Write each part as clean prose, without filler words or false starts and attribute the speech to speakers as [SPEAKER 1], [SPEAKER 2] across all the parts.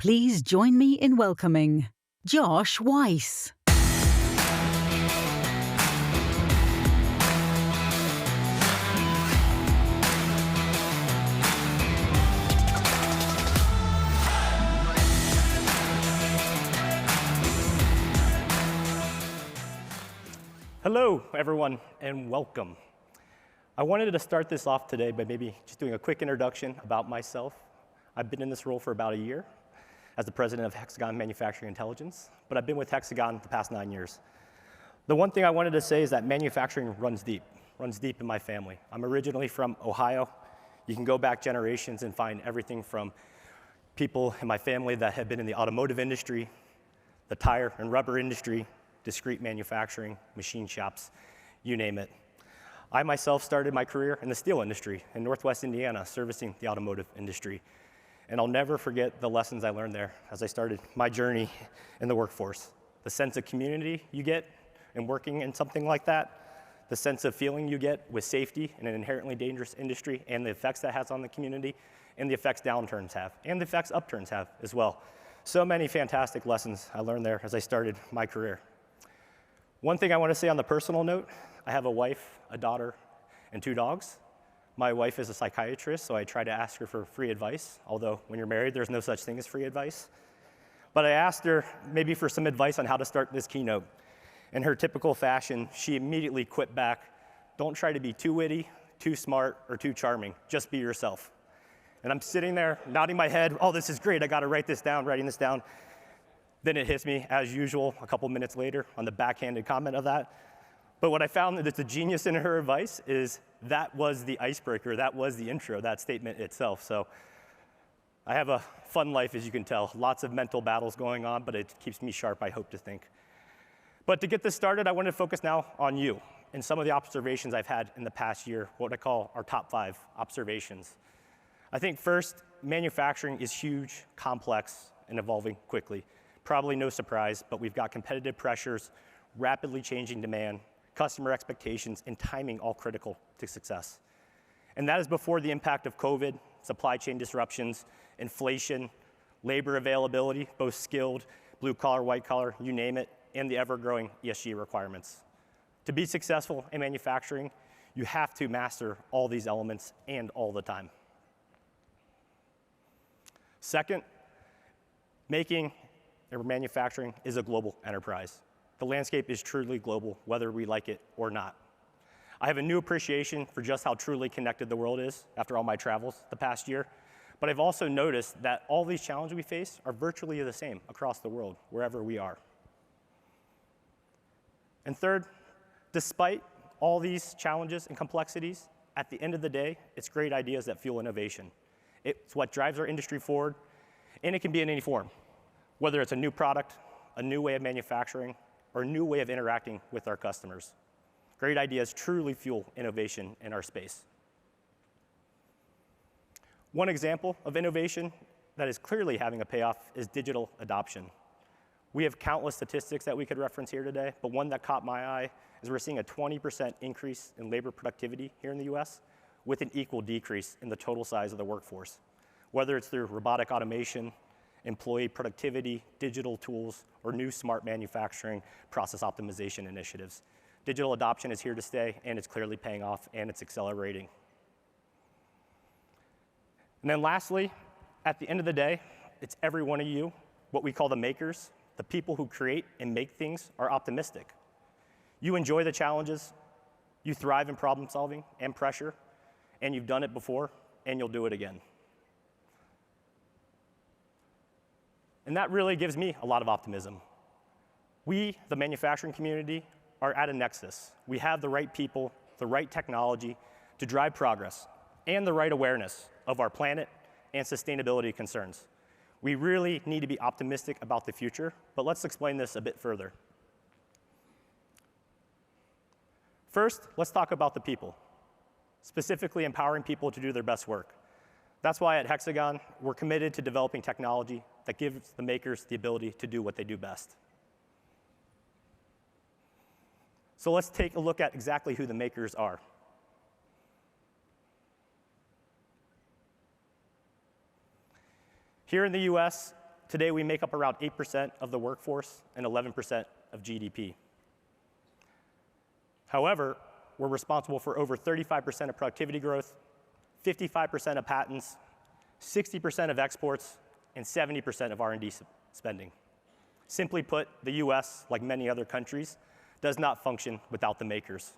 [SPEAKER 1] Please join me in welcoming Josh Weiss.
[SPEAKER 2] Hello, everyone, and welcome. I wanted to start this off today by maybe just doing a quick introduction about myself. I've been in this role for about a year as the president of HxGN Manufacturing Intelligence, but I've been with HxGN the past 9 years. The one thing I wanted to say is that manufacturing runs deep in my family. I'm originally from Ohio. You can go back generations and find everything from people in my family that have been in the automotive industry, the tire and rubber industry, discrete manufacturing, machine shops, you name it. I myself started my career in the steel industry in Northwest Indiana, servicing the automotive industry. And I'll never forget the lessons I learned there as I started my journey in the workforce. The sense of community you get in working in something like that, the sense of feeling you get with safety in an inherently dangerous industry, and the effects that has on the community, and the effects downturns have, and the effects upturns have as well. So many fantastic lessons I learned there as I started my career. One thing I want to say on the personal note, I have a wife, a daughter, and 2 dogs. My wife is a psychiatrist, so I try to ask her for free advice, although when you're married, there's no such thing as free advice. But I asked her maybe for some advice on how to start this keynote. In her typical fashion, she immediately quipped back, "Don't try to be too witty, too smart, or too charming. Just be yourself." And I'm sitting there nodding my head, "Oh, this is great, I gotta write this down," writing this down. Then it hits me, as usual, a couple minutes later on the backhanded comment of that. But what I found that the genius in her advice is that was the icebreaker, that was the intro, that statement itself. So I have a fun life, as you can tell. Lots of mental battles going on, but it keeps me sharp, I hope to think. But to get this started, I want to focus now on you and some of the observations I've had in the past year, what I call our top 5 observations. I think first, manufacturing is huge, complex, and evolving quickly. Probably no surprise, but we've got competitive pressures, rapidly changing demand, customer expectations, and timing all critical to success. And that is before the impact of COVID, supply chain disruptions, inflation, labor availability, both skilled, blue collar, white collar, you name it, and the ever-growing ESG requirements. To be successful in manufacturing, you have to master all these elements and all the time. Second, making or manufacturing is a global enterprise. The landscape is truly global, whether we like it or not. I have a new appreciation for just how truly connected the world is after all my travels the past year. But I've also noticed that all these challenges we face are virtually the same across the world, wherever we are. And third, despite all these challenges and complexities, at the end of the day, it's great ideas that fuel innovation. It's what drives our industry forward, and it can be in any form. Whether it's a new product, a new way of manufacturing, or a new way of interacting with our customers. Great ideas truly fuel innovation in our space. One example of innovation that is clearly having a payoff is digital adoption. We have countless statistics that we could reference here today, but one that caught my eye is we're seeing a 20% increase in labor productivity here in the US with an equal decrease in the total size of the workforce, whether it's through robotic automation, employee productivity, digital tools, or new smart manufacturing process optimization initiatives. Digital adoption is here to stay, and it's clearly paying off, and it's accelerating. And then lastly, at the end of the day, it's every one of you, what we call the makers, the people who create and make things, are optimistic. You enjoy the challenges, you thrive in problem solving and pressure, and you've done it before, and you'll do it again. And that really gives me a lot of optimism. We, the manufacturing community, are at a nexus. We have the right people, the right technology to drive progress, and the right awareness of our planet and sustainability concerns. We really need to be optimistic about the future, but let's explain this a bit further. First, let's talk about the people, specifically empowering people to do their best work. That's why at HxGN, we're committed to developing technology that gives the makers the ability to do what they do best. So let's take a look at exactly who the makers are. Here in the US, Today, we make up around 8% of the workforce and 11% of GDP. However, we're responsible for over 35% of productivity growth, 55% of patents, 60% of exports, and 70% of R&D spending. Simply put, the US, like many other countries, does not function without the makers.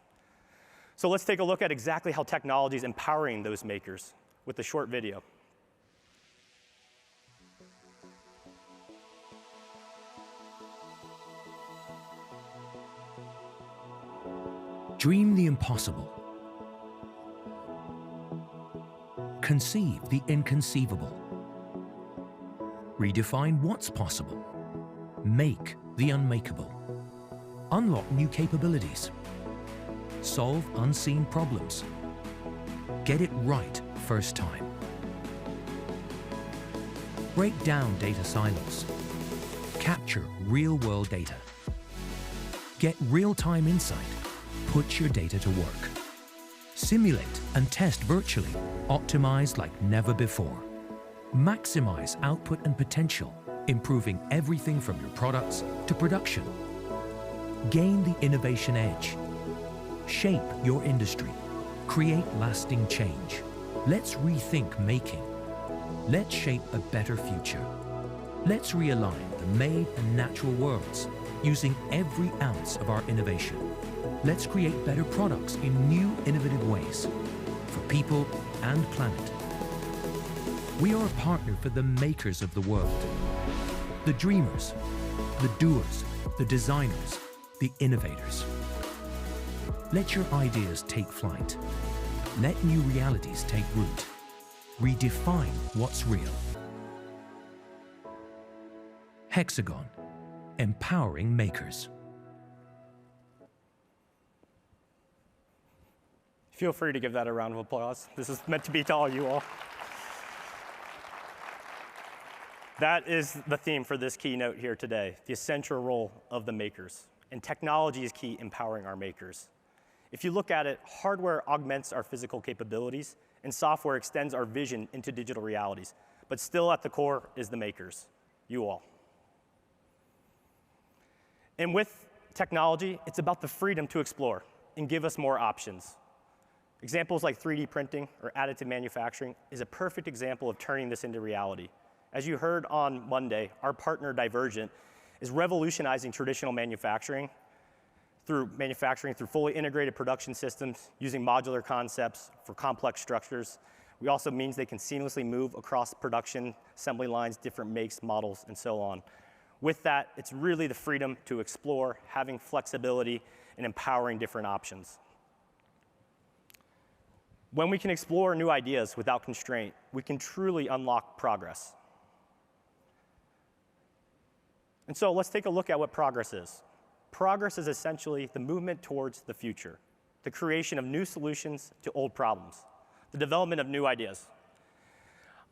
[SPEAKER 2] So let's take a look at exactly how technology is empowering those makers with a short video.
[SPEAKER 3] Dream the impossible. Conceive the inconceivable. Redefine what's possible. Make the unmakeable. Unlock new capabilities. Solve unseen problems. Get it right first time. Break down data silos. Capture real-world data. Get real-time insight. Put your data to work. Simulate and test virtually, optimized like never before. Maximize output and potential, improving everything from your products to production. Gain the innovation edge. Shape your industry. Create lasting change. Let's rethink making. Let's shape a better future. Let's realign the made and natural worlds, using every ounce of our innovation. Let's create better products in new, innovative ways for people and planet. We are a partner for the makers of the world, the dreamers, the doers, the designers, the innovators. Let your ideas take flight. Let new realities take root. Redefine what's real. HxGN, empowering makers.
[SPEAKER 2] Feel free to give that a round of applause. This is meant to be to all you all. That is the theme for this keynote here today, the essential role of the makers. And technology is key empowering our makers. If you look at it, hardware augments our physical capabilities, and software extends our vision into digital realities. But still at the core is the makers, you all. And with technology, it's about the freedom to explore and give us more options. Examples like 3D printing or additive manufacturing is a perfect example of turning this into reality. As you heard on Monday, our partner Divergent is revolutionizing traditional manufacturing through fully integrated production systems using modular concepts for complex structures. We also means they can seamlessly move across production, assembly lines, different makes, models, and so on. With that, it's really the freedom to explore, having flexibility, and empowering different options. When we can explore new ideas without constraint, we can truly unlock progress. And so let's take a look at what progress is. Progress is essentially the movement towards the future, the creation of new solutions to old problems, the development of new ideas.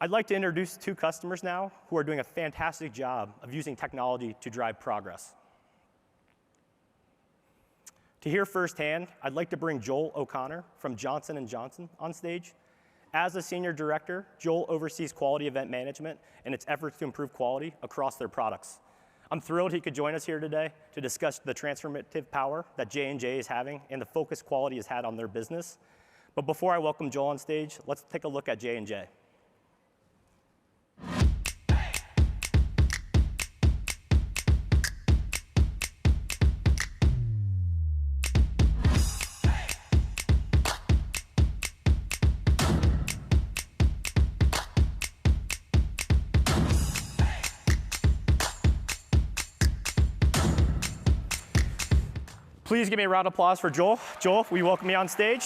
[SPEAKER 2] I'd like to introduce two customers now who are doing a fantastic job of using technology to drive progress. To hear firsthand, I'd like to bring Joel O'Connor from Johnson & Johnson on stage. As a senior director, Joel oversees quality event management and its efforts to improve quality across their products. I'm thrilled he could join us here today to discuss the transformative power that J&J is having and the focus quality has had on their business. But before I welcome Joel on stage, let's take a look at J&J. Please give me a round of applause for Joel. Joel, will you welcome me on stage?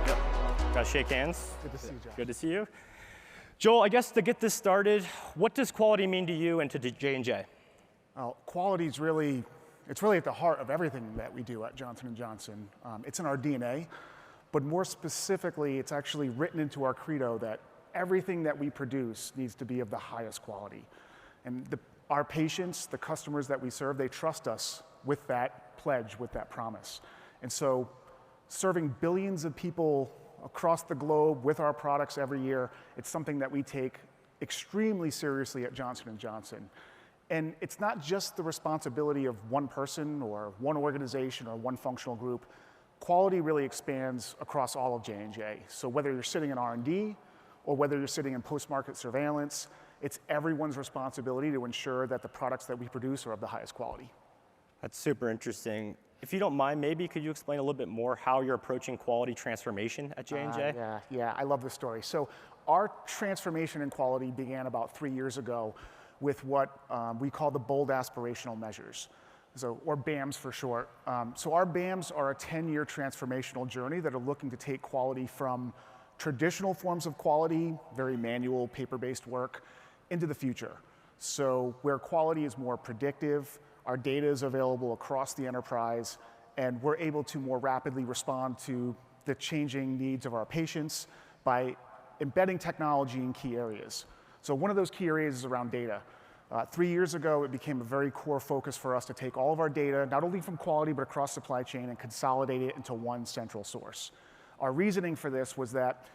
[SPEAKER 2] Yep. Gotta shake hands.
[SPEAKER 4] Good to see you, Josh.
[SPEAKER 2] Good to see you. Joel, I guess to get this started, what does quality mean to you and to J&J?
[SPEAKER 4] Quality is really at the heart of everything that we do at Johnson & Johnson. It's in our DNA, but more specifically, it's actually written into our credo that everything that we produce needs to be of the highest quality. And our patients, the customers that we serve, they trust us with that pledge, with that promise. And so serving billions of people across the globe with our products every year. It's something that we take extremely seriously at Johnson & Johnson. And it's not just the responsibility of one person or one organization or one functional group. Quality really expands across all of J&J. So whether you're sitting in R&D or whether you're sitting in post-market surveillance, it's everyone's responsibility to ensure that the products that we produce are of the highest quality.
[SPEAKER 2] That's super interesting. If you don't mind, maybe could you explain a little bit more how you're approaching quality transformation at J&J?
[SPEAKER 4] Yeah, I love this story. So our transformation in quality began about 3 years ago with what we call the bold aspirational measures, or BAMs for short. So our BAMs are a 10-year transformational journey that are looking to take quality from traditional forms of quality, very manual, paper-based work, into the future. So where quality is more predictive, our data is available across the enterprise, and we're able to more rapidly respond to the changing needs of our patients by embedding technology in key areas. So one of those key areas is around data. 3 years ago, it became a very core focus for us to take all of our data, not only from quality, but across supply chain, and consolidate it into one central source. Our reasoning for this was that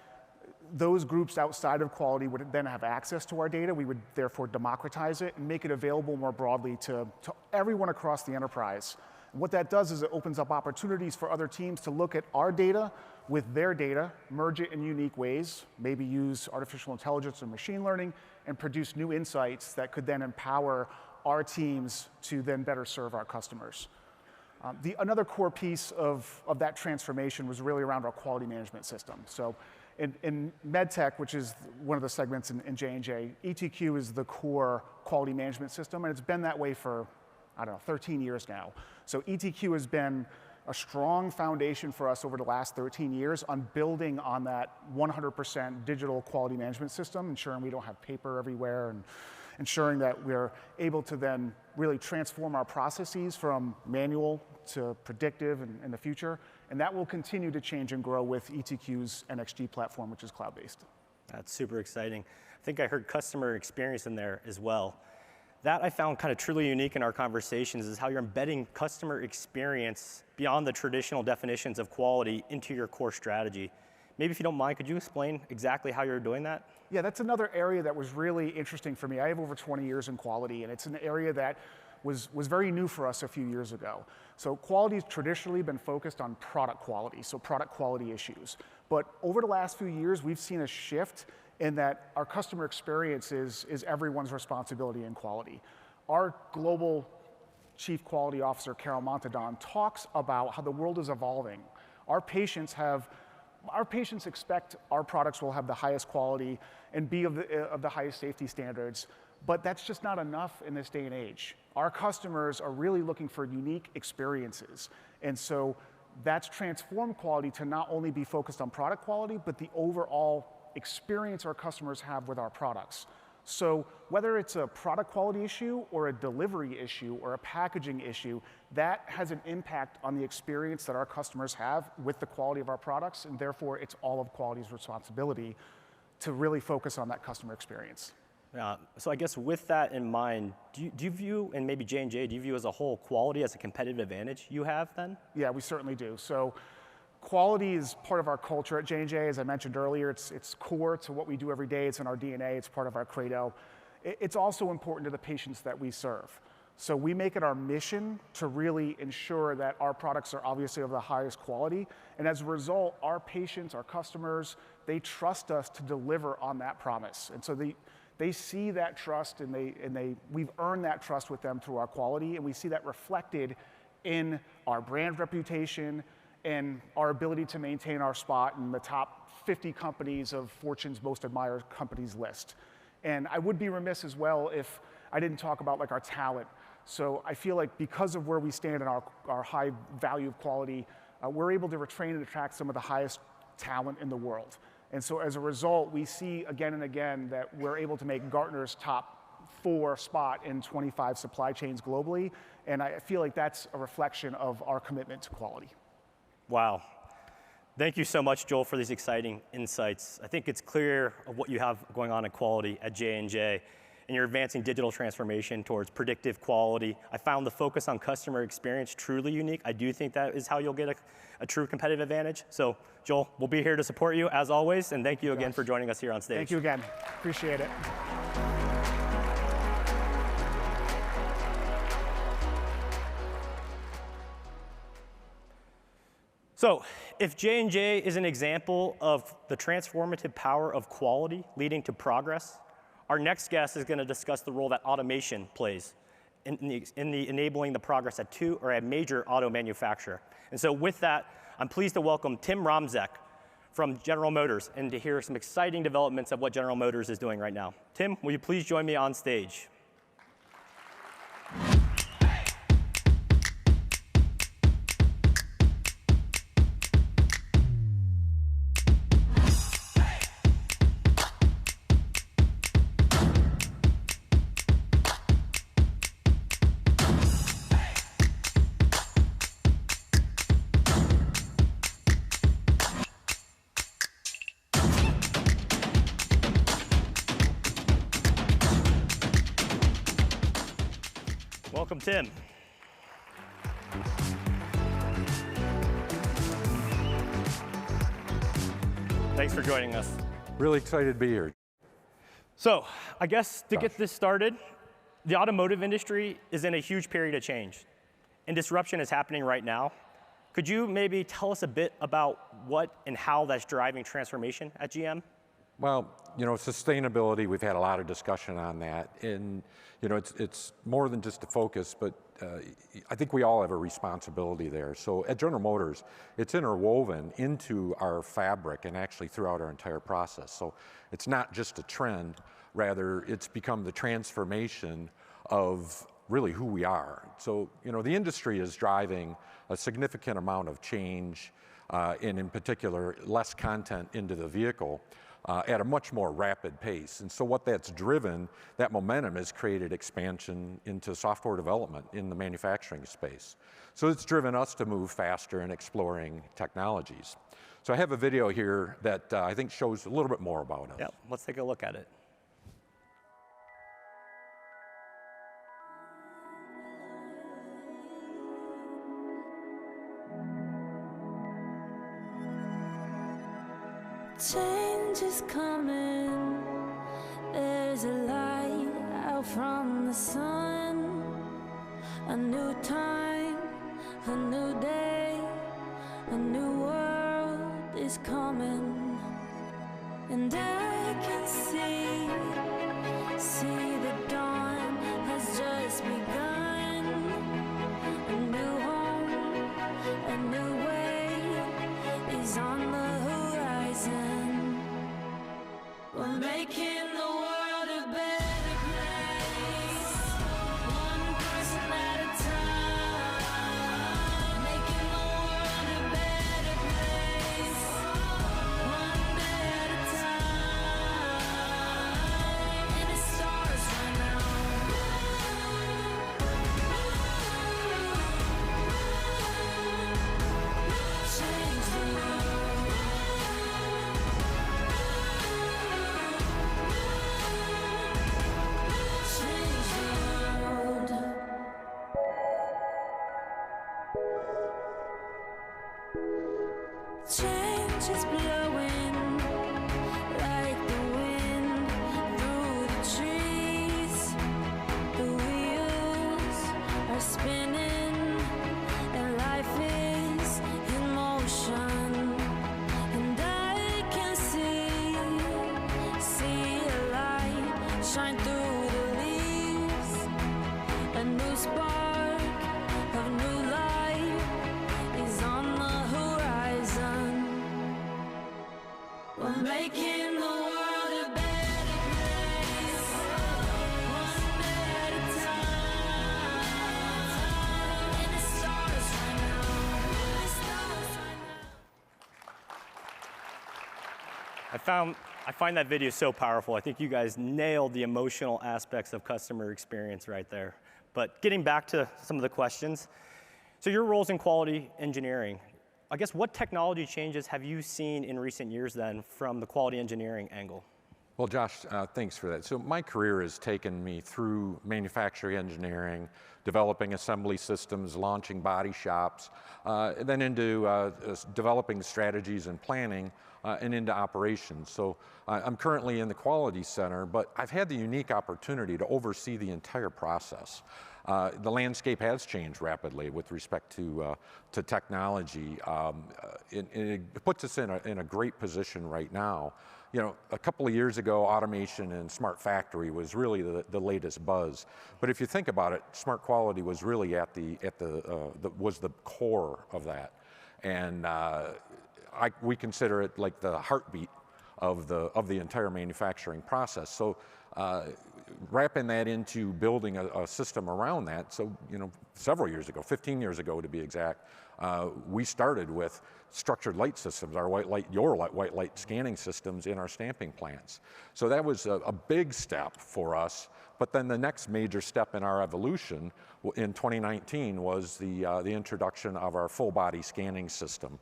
[SPEAKER 4] those groups outside of quality would then have access to our data. We would therefore democratize it and make it available more broadly to everyone across the enterprise. And what that does is it opens up opportunities for other teams to look at our data with their data, merge it in unique ways, maybe use artificial intelligence or machine learning, and produce new insights that could then empower our teams to then better serve our customers. Another core piece of that transformation was really around our quality management system. So in MedTech, which is one of the segments in J&J, ETQ is the core quality management system, and it's been that way for, 13 years now. So ETQ has been a strong foundation for us over the last 13 years on building on that 100% digital quality management system, ensuring we don't have paper everywhere, and ensuring that we're able to then really transform our processes from manual to predictive in the future. And that will continue to change and grow with ETQ's HxG platform, which is cloud-based.
[SPEAKER 2] That's super exciting. I think I heard customer experience in there as well. That I found kind of truly unique in our conversations is how you're embedding customer experience beyond the traditional definitions of quality into your core strategy. Maybe if you don't mind, could you explain exactly how you're doing that?
[SPEAKER 4] Yeah, that's another area that was really interesting for me. I have over 20 years in quality, and it's an area that was very new for us a few years ago. So quality's traditionally been focused on product quality, so product quality issues. But over the last few years, we've seen a shift in that our customer experience is everyone's responsibility in quality. Our global chief quality officer, Carol Montadon, talks about how the world is evolving. Our patients expect our products will have the highest quality and be of the highest safety standards, but that's just not enough in this day and age. Our customers are really looking for unique experiences, and so that's transformed quality to not only be focused on product quality, but the overall experience our customers have with our products. So whether it's a product quality issue or a delivery issue or a packaging issue, that has an impact on the experience that our customers have with the quality of our products, and therefore it's all of quality's responsibility to really focus on that customer experience.
[SPEAKER 2] So I guess with that in mind, do you view, and maybe J&J, do you view as a whole quality as a competitive advantage you have then?
[SPEAKER 4] Yeah, we certainly do. So quality is part of our culture at J&J. As I mentioned earlier, it's core to what we do every day. It's in our DNA. It's part of our credo. It's also important to the patients that we serve. So we make it our mission to really ensure that our products are obviously of the highest quality. And as a result, our patients, our customers, they trust us to deliver on that promise. And so they see that trust, and we've earned that trust with them through our quality, and we see that reflected in our brand reputation and our ability to maintain our spot in the top 50 companies of Fortune's most admired companies list. And I would be remiss as well if I didn't talk about our talent. So I feel like because of where we stand in our high value of quality, we're able to retrain and attract some of the highest talent in the world. And so as a result, we see again and again that we're able to make Gartner's top 4 spot in 25 supply chains globally. And I feel like that's a reflection of our commitment to quality.
[SPEAKER 2] Wow. Thank you so much, Joel, for these exciting insights. I think it's clear of what you have going on in quality at J&J. and you're advancing digital transformation towards predictive quality. I found the focus on customer experience truly unique. I do think that is how you'll get a true competitive advantage. So Joel, we'll be here to support you as always, and thank you again for joining us here on stage.
[SPEAKER 4] Thank you again. Appreciate it.
[SPEAKER 2] So if J&J is an example of the transformative power of quality leading to progress, our next guest is going to discuss the role that automation plays in enabling the progress at a major auto manufacturer. And so with that, I'm pleased to welcome Tim Romzek from General Motors and to hear some exciting developments of what General Motors is doing right now. Tim, will you please join me on stage? Welcome, Tim. Thanks for joining us.
[SPEAKER 5] Really excited to be here.
[SPEAKER 2] So, I guess to get this started, the automotive industry is in a huge period of change, and disruption is happening right now. Could you maybe tell us a bit about what and how that's driving transformation at GM?
[SPEAKER 5] Well, you know, sustainability, we've had a lot of discussion on that. And, you know, it's more than just a focus, but I think we all have a responsibility there. So at General Motors, it's interwoven into our fabric and actually throughout our entire process. So it's not just a trend, rather it's become the transformation of really who we are. So, you know, the industry is driving a significant amount of change, and in particular, less content into the vehicle. At a much more rapid pace. And so what that's driven, that momentum has created expansion into software development in the manufacturing space. So it's driven us to move faster in exploring technologies. So I have a video here that I think shows a little bit more about us.
[SPEAKER 2] Yeah, let's take a look at it.
[SPEAKER 6] Change is coming, there's a light out from the sun. A new time, a new day, a new world is coming. And I can see the dawn has just begun. A new home, a new way is on the horizon. We're making the world a better place, one person at a time. Making the world a better place, one day at a time. And it starts right now. Change the world. Change is blowing like the wind through the trees. The wheels are spinning and life is in motion. And I can see a light shine through the leaves. A new spark of new life is on the horizon. We're making the world a better place, one day at a time. And it starts right now. It starts right now.
[SPEAKER 2] I find that video so powerful. I think you guys nailed the emotional aspects of customer experience right there. But getting back to some of the questions, so your roles in quality engineering, I guess what technology changes have you seen in recent years then from the quality engineering angle?
[SPEAKER 5] Well, Josh, thanks for that. So my career has taken me through manufacturing engineering, developing assembly systems, launching body shops, then into developing strategies and planning, and into operations. So I'm currently in the quality center, but I've had the unique opportunity to oversee the entire process. The landscape has changed rapidly with respect to technology. It puts us in a great position right now. You know, a couple of years ago, automation and smart factory was really the latest buzz. But if you think about it, smart quality was really was the core of that, and we consider it like the heartbeat of the entire manufacturing process. So wrapping that into building a system around that. So, you know, several years ago, 15 years ago to be exact, we started with structured light systems, our white light scanning systems in our stamping plants. So that was a big step for us. But then the next major step in our evolution in 2019 was the introduction of our full body scanning system.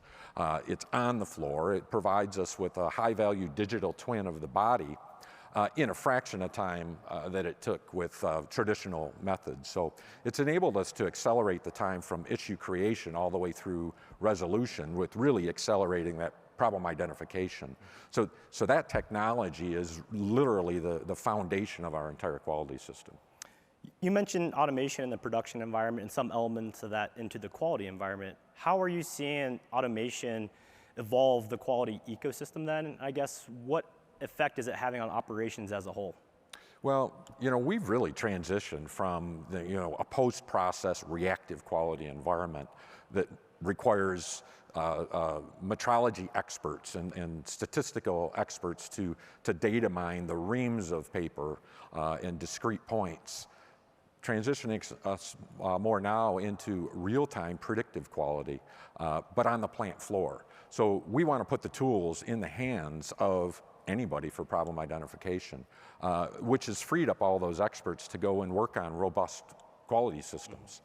[SPEAKER 5] It's on the floor. It provides us with a high value digital twin of the body in a fraction of time that it took with traditional methods. So it's enabled us to accelerate the time from issue creation all the way through resolution, with really accelerating that problem identification. So that technology is literally the foundation of our entire quality system.
[SPEAKER 2] You mentioned automation in the production environment and some elements of that into the quality environment. How are you seeing automation evolve the quality ecosystem then? And I guess what effect is it having on operations as a whole?
[SPEAKER 5] Well, you know, we've really transitioned from a post-process reactive quality environment that requires metrology experts and statistical experts to data mine the reams of paper and discrete points, transitioning us more now into real-time predictive quality, but on the plant floor. So we want to put the tools in the hands of anybody for problem identification, which has freed up all those experts to go and work on robust quality systems.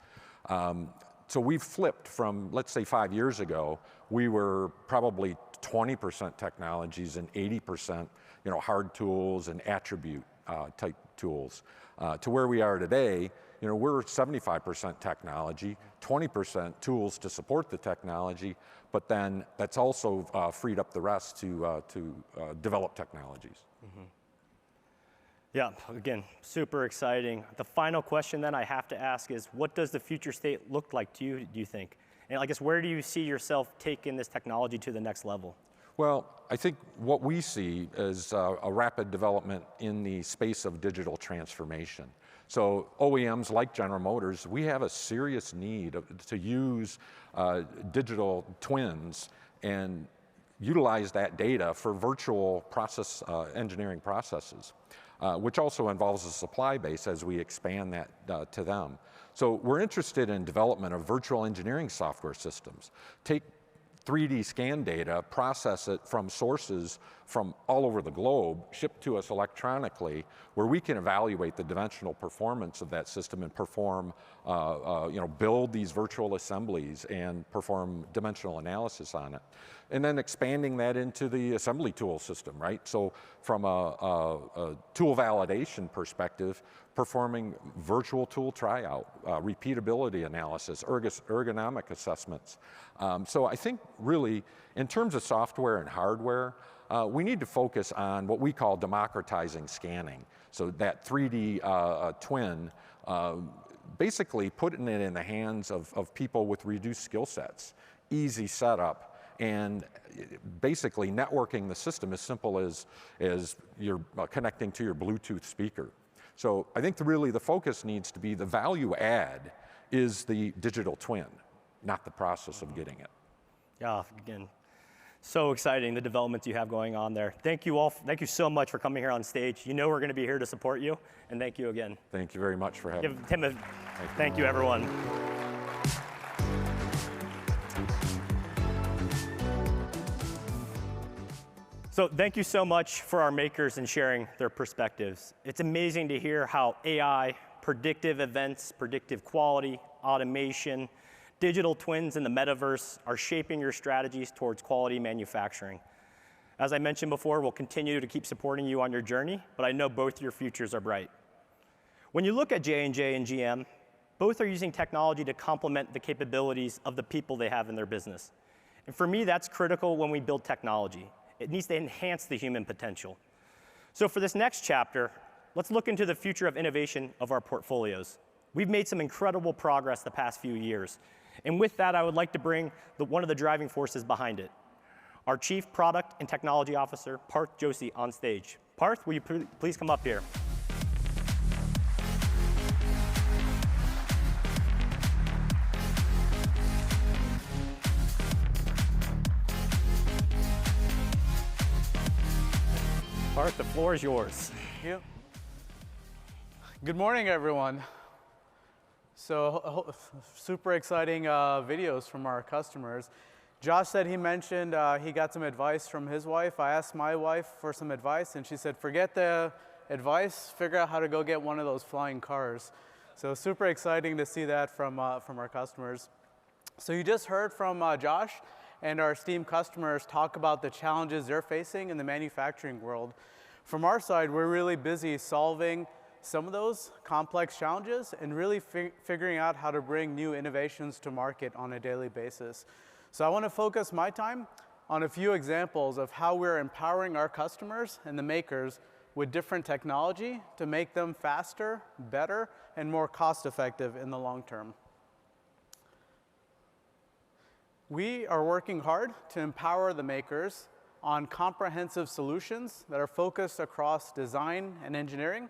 [SPEAKER 5] So we've flipped from, let's say 5 years ago, we were probably 20% technologies and 80% hard tools and attribute type tools, to where we are today. We're 75% technology, 20% tools to support the technology, but then that's also freed up the rest to develop technologies.
[SPEAKER 2] Mm-hmm. Yeah, again, super exciting. The final question then I have to ask is, what does the future state look like to you, do you think? And I guess, where do you see yourself taking this technology to the next level?
[SPEAKER 5] Well, I think what we see is a rapid development in the space of digital transformation. So OEMs like General Motors, we have a serious need to use digital twins and utilize that data for virtual process engineering processes, which also involves a supply base as we expand that to them. So we're interested in development of virtual engineering software systems. Take 3D scan data, process it from sources from all over the globe, shipped to us electronically, where we can evaluate the dimensional performance of that system and perform, build these virtual assemblies and perform dimensional analysis on it. And then expanding that into the assembly tool system, right? So from a tool validation perspective, performing virtual tool tryout, repeatability analysis, ergonomic assessments. So I think really, in terms of software and hardware, we need to focus on what we call democratizing scanning. So that 3D twin, basically putting it in the hands of people with reduced skill sets, easy setup, and basically networking the system as simple as you're connecting to your Bluetooth speaker. So I think really the focus needs to be the value add is the digital twin, not the process of getting it.
[SPEAKER 2] Yeah, again, so exciting, the developments you have going on there. Thank you all. Thank you so much for coming here on stage. You know we're going to be here to support you, and thank you again.
[SPEAKER 5] Thank you very much for having me.
[SPEAKER 2] Give Tim a thank you, everyone. So thank you so much for our makers and sharing their perspectives. It's amazing to hear how AI, predictive events, predictive quality, automation, digital twins in the metaverse are shaping your strategies towards quality manufacturing. As I mentioned before, we'll continue to keep supporting you on your journey, but I know both your futures are bright. When you look at J&J and GM, both are using technology to complement the capabilities of the people they have in their business. And for me, that's critical when we build technology. It needs to enhance the human potential. So for this next chapter, let's look into the future of innovation of our portfolios. We've made some incredible progress the past few years. And with that, I would like to bring one of the driving forces behind it, our Chief Product and Technology Officer, Parth Joshi, on stage. Parth, will you please come up here? Parth, the floor is yours.
[SPEAKER 7] Thank you. Good morning, everyone. So, super exciting videos from our customers. Josh said he mentioned he got some advice from his wife. I asked my wife for some advice, and she said, forget the advice, figure out how to go get one of those flying cars. So super exciting to see that from our customers. So you just heard from Josh and our esteemed customers talk about the challenges they're facing in the manufacturing world. From our side, we're really busy solving some of those complex challenges and really figuring out how to bring new innovations to market on a daily basis. So I want to focus my time on a few examples of how we're empowering our customers and the makers with different technology to make them faster, better, and more cost-effective in the long term. We are working hard to empower the makers on comprehensive solutions that are focused across design and engineering,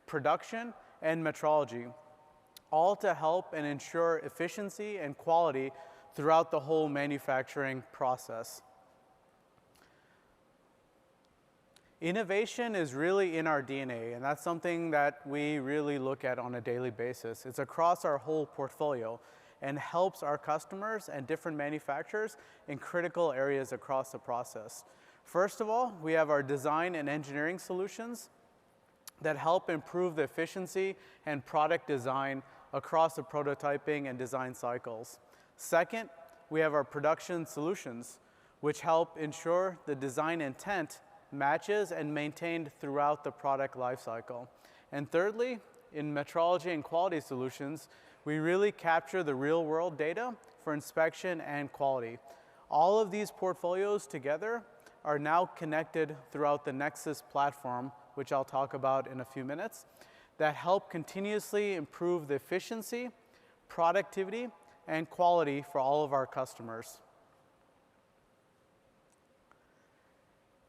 [SPEAKER 7] production, and metrology, all to help and ensure efficiency and quality throughout the whole manufacturing process. Innovation is really in our DNA, and that's something that we really look at on a daily basis. It's across our whole portfolio and helps our customers and different manufacturers in critical areas across the process. First of all, we have our design and engineering solutions that help improve the efficiency and product design across the prototyping and design cycles. Second, we have our production solutions, which help ensure the design intent matches and maintained throughout the product lifecycle. And thirdly, in metrology and quality solutions, we really capture the real-world data for inspection and quality. All of these portfolios together are now connected throughout the Nexus platform, which I'll talk about in a few minutes, that help continuously improve the efficiency, productivity, and quality for all of our customers.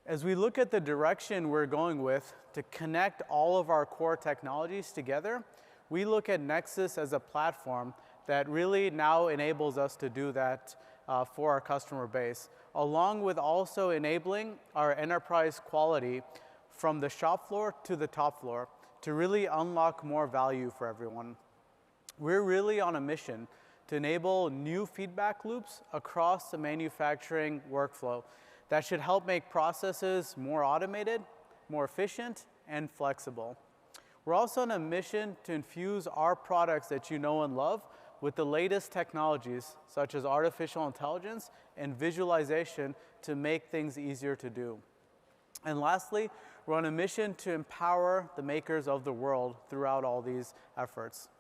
[SPEAKER 7] As we look at the direction we're going with to connect all of our core technologies together, we look at Nexus as a platform that really now enables us to do that for our customer base, along with also enabling our enterprise quality from the shop floor to the top floor to really unlock more value for everyone. We're really on a mission to enable new feedback loops across the manufacturing workflow that should help make processes more automated, more efficient, and flexible. We're also on a mission to infuse our products that you know and love with the latest technologies, such as artificial intelligence and visualization, to make things easier to do. And lastly, we're on a mission to empower the makers of the world throughout all these efforts.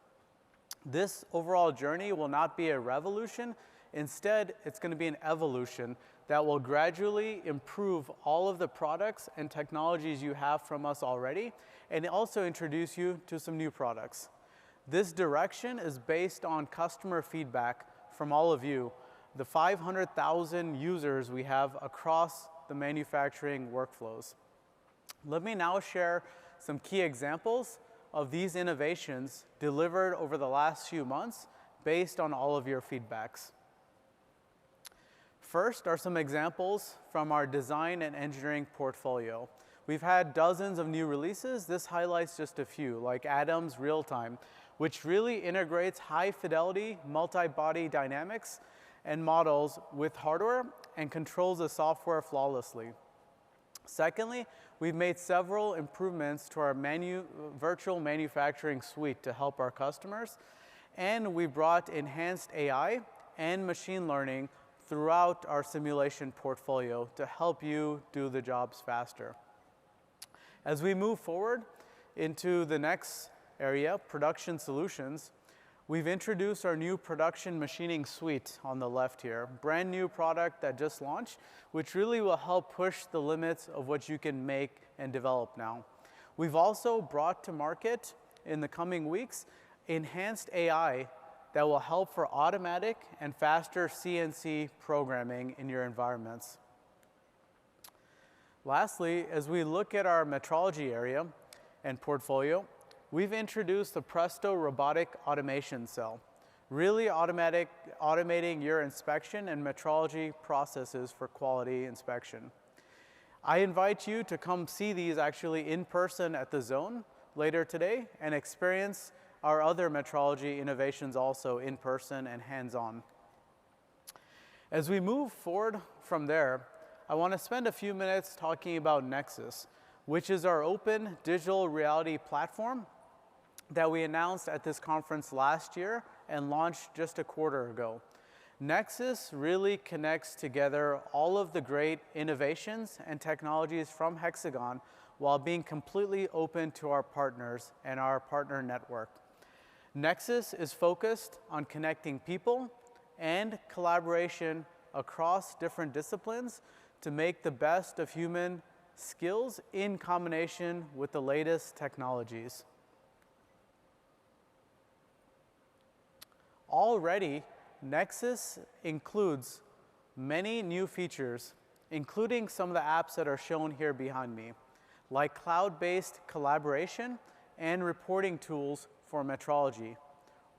[SPEAKER 7] This overall journey will not be a revolution. Instead, it's going to be an evolution that will gradually improve all of the products and technologies you have from us already, and also introduce you to some new products. This direction is based on customer feedback from all of you, the 500,000 users we have across the manufacturing workflows. Let me now share some key examples of these innovations delivered over the last few months based on all of your feedbacks. First are some examples from our design and engineering portfolio. We've had dozens of new releases. This highlights just a few, like Adams Real-Time, which really integrates high-fidelity multi-body dynamics and models with hardware and controls the software flawlessly. Secondly, we've made several improvements to our virtual manufacturing suite to help our customers, and we brought enhanced AI and machine learning throughout our simulation portfolio to help you do the jobs faster. As we move forward into the next area, production solutions, we've introduced our new production machining suite on the left here. Brand new product that just launched, which really will help push the limits of what you can make and develop now. We've also brought to market in the coming weeks enhanced AI that will help for automatic and faster CNC programming in your environments. Lastly, as we look at our metrology area and portfolio, we've introduced the Presto robotic automation cell, really automating your inspection and metrology processes for quality inspection. I invite you to come see these actually in person at the Zone later today and experience our other metrology innovations also in person and hands-on. As we move forward from there, I want to spend a few minutes talking about Nexus, which is our open digital reality platform that we announced at this conference last year and launched just a quarter ago. Nexus really connects together all of the great innovations and technologies from HxGN while being completely open to our partners and our partner network. Nexus is focused on connecting people and collaboration across different disciplines to make the best of human skills in combination with the latest technologies. Already, Nexus includes many new features, including some of the apps that are shown here behind me, like cloud-based collaboration and reporting tools for metrology,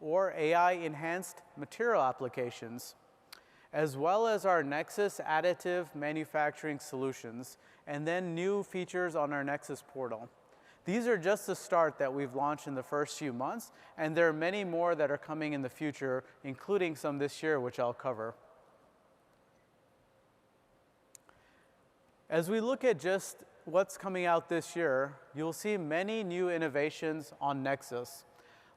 [SPEAKER 7] or AI-enhanced material applications, as well as our Nexus additive manufacturing solutions, and then new features on our Nexus portal. These are just the start that we've launched in the first few months, and there are many more that are coming in the future, including some this year, which I'll cover. As we look at just what's coming out this year, you'll see many new innovations on Nexus.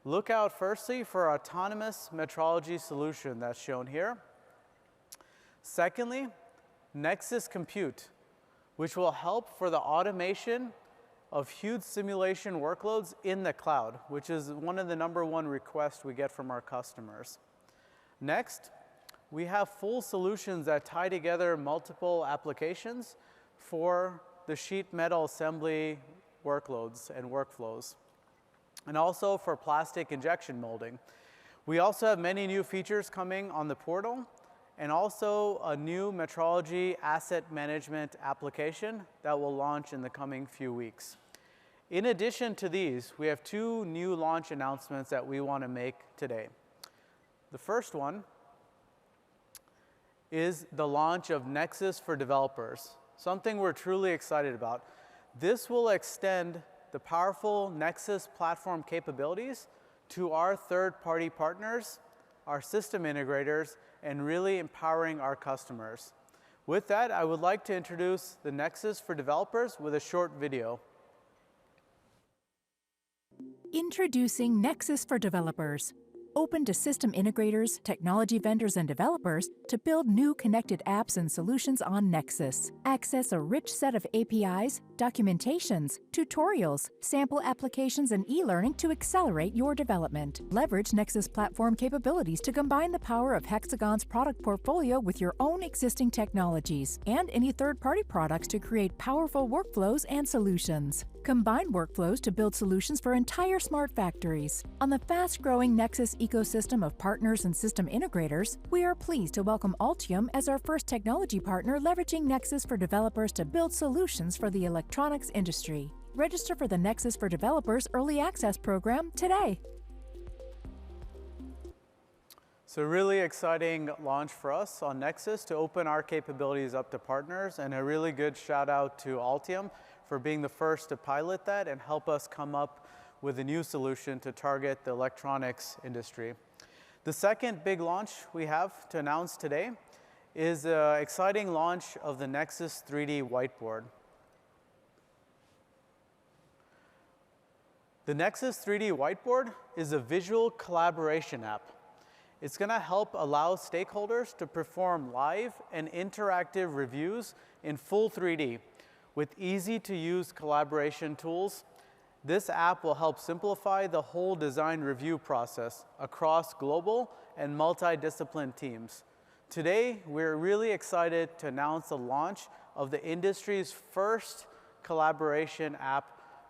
[SPEAKER 7] Look out firstly for our autonomous metrology solution that's shown here. Secondly, Nexus Compute, which will help for the automation of huge simulation workloads in the cloud, which is one of the #1 requests we get from our customers. Next, we have full solutions that tie together multiple applications for the sheet metal assembly workloads and workflows, and also for plastic injection molding. We also have many new features coming on the portal, and also a new metrology asset management application that will launch in the coming few weeks. In addition to these, we have 2 new launch announcements that we want to make today. The first one is the launch of Nexus for developers, something we're truly excited about. This will extend the powerful Nexus platform capabilities to our third-party partners, our system integrators, and really empowering our customers. With that, I would like to introduce the Nexus for developers with a short video.
[SPEAKER 8] Introducing Nexus for developers. Open to system integrators, technology vendors, and developers to build new connected apps and solutions on Nexus. Access a rich set of APIs, documentations, tutorials, sample applications, and e-learning to accelerate your development. Leverage Nexus platform capabilities to combine the power of HxGN's product portfolio with your own existing technologies and any third-party products to create powerful workflows and solutions. Combine workflows to build solutions for entire smart factories. On the fast-growing Nexus ecosystem of partners and system integrators, we are pleased to welcome Altium as our first technology partner leveraging Nexus for developers to build solutions for the electronics industry. Register for the Nexus for Developers Early Access program today.
[SPEAKER 7] So really exciting launch for us on Nexus to open our capabilities up to partners, and a really good shout out to Altium for being the first to pilot that and help us come up with a new solution to target the electronics industry. The second big launch we have to announce today is an exciting launch of the Nexus 3D Whiteboard. The Nexus 3D Whiteboard is a visual collaboration app. It's going to help allow stakeholders to perform live and interactive reviews in full 3D with easy-to-use collaboration tools. This app will help simplify the whole design review process across global and multidiscipline teams. Today, we're really excited to announce the launch of the industry's first collaboration app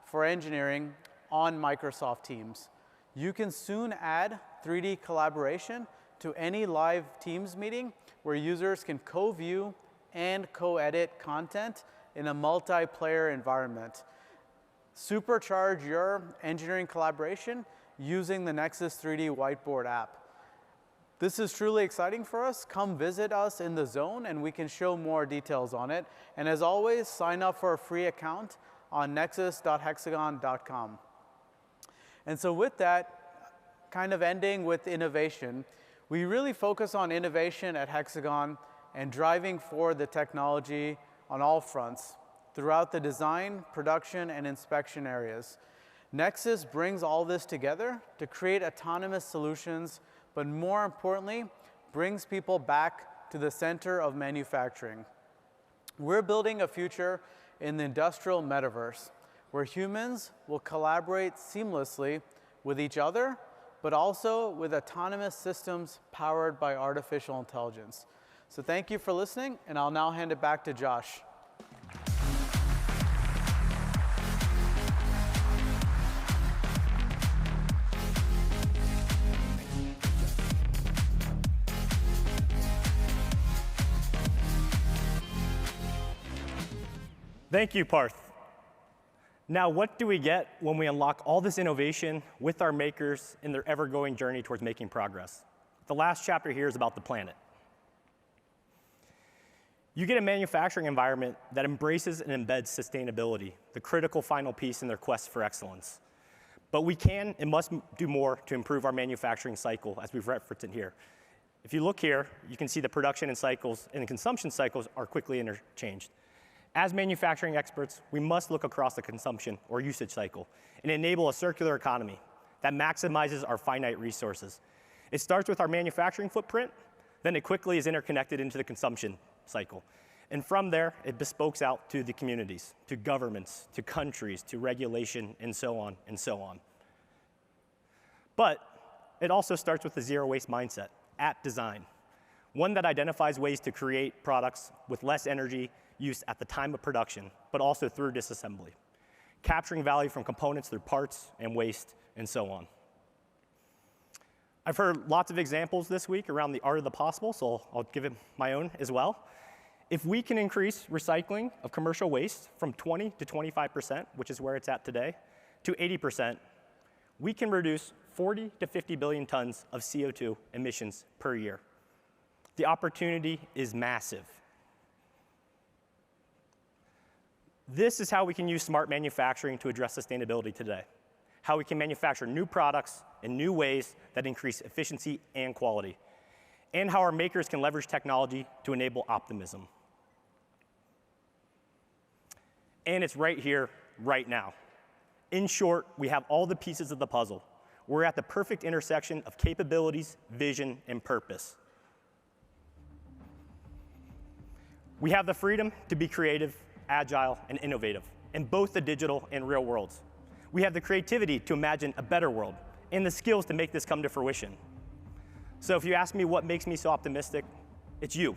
[SPEAKER 7] for engineering on Microsoft Teams. You can soon add 3D collaboration to any live Teams meeting where users can co-view and co-edit content in a multiplayer environment. Supercharge your engineering collaboration using the Nexus 3D Whiteboard app. This is truly exciting for us. Come visit us in the zone and we can show more details on it. And as always, sign up for a free account on nexus.hexagon.com. And so with that, kind of ending with innovation, we really focus on innovation at Hexagon and driving forward the technology on all fronts throughout the design, production, and inspection areas. Nexus brings all this together to create autonomous solutions, but more importantly, brings people back to the center of manufacturing. We're building a future in the industrial metaverse, where humans will collaborate seamlessly with each other, but also with autonomous systems powered by artificial intelligence. So thank you for listening, and I'll now hand it back to Josh.
[SPEAKER 2] Thank you, Parth. Now, what do we get when we unlock all this innovation with our makers in their ever-going journey towards making progress? The last chapter here is about the planet. You get a manufacturing environment that embraces and embeds sustainability, the critical final piece in their quest for excellence. But we can and must do more to improve our manufacturing cycle, as we've referenced it here. If you look here, you can see the production and cycles and the consumption cycles are quickly interchanged. As manufacturing experts, we must look across the consumption or usage cycle and enable a circular economy that maximizes our finite resources. It starts with our manufacturing footprint, then it quickly is interconnected into the consumption cycle. And from there, it bespokes out to the communities, to governments, to countries, to regulation, and so on and so on. But it also starts with a zero waste mindset at design, one that identifies ways to create products with less energy use at the time of production, but also through disassembly, capturing value from components through parts and waste, and so on. I've heard lots of examples this week around the art of the possible, so I'll give it my own as well. If we can increase recycling of commercial waste from 20 to 25%, which is where it's at today, to 80%, we can reduce 40 to 50 billion tons of CO2 emissions per year. The opportunity is massive. This is how we can use smart manufacturing to address sustainability today, how we can manufacture new products in new ways that increase efficiency and quality, and how our makers can leverage technology to enable optimism. And it's right here, right now. In short, we have all the pieces of the puzzle. We're at the perfect intersection of capabilities, vision, and purpose. We have the freedom to be creative, agile, and innovative in both the digital and real worlds. We have the creativity to imagine a better world and the skills to make this come to fruition. So if you ask me what makes me so optimistic, it's you,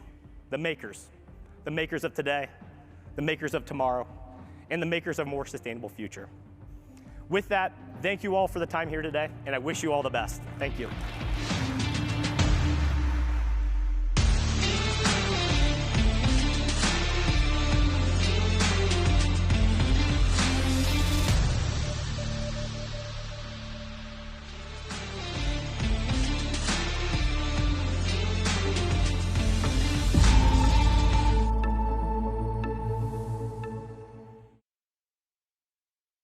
[SPEAKER 2] the makers of today, the makers of tomorrow, and the makers of a more sustainable future. With that, thank you all for the time here today, and I wish you all the best. Thank you.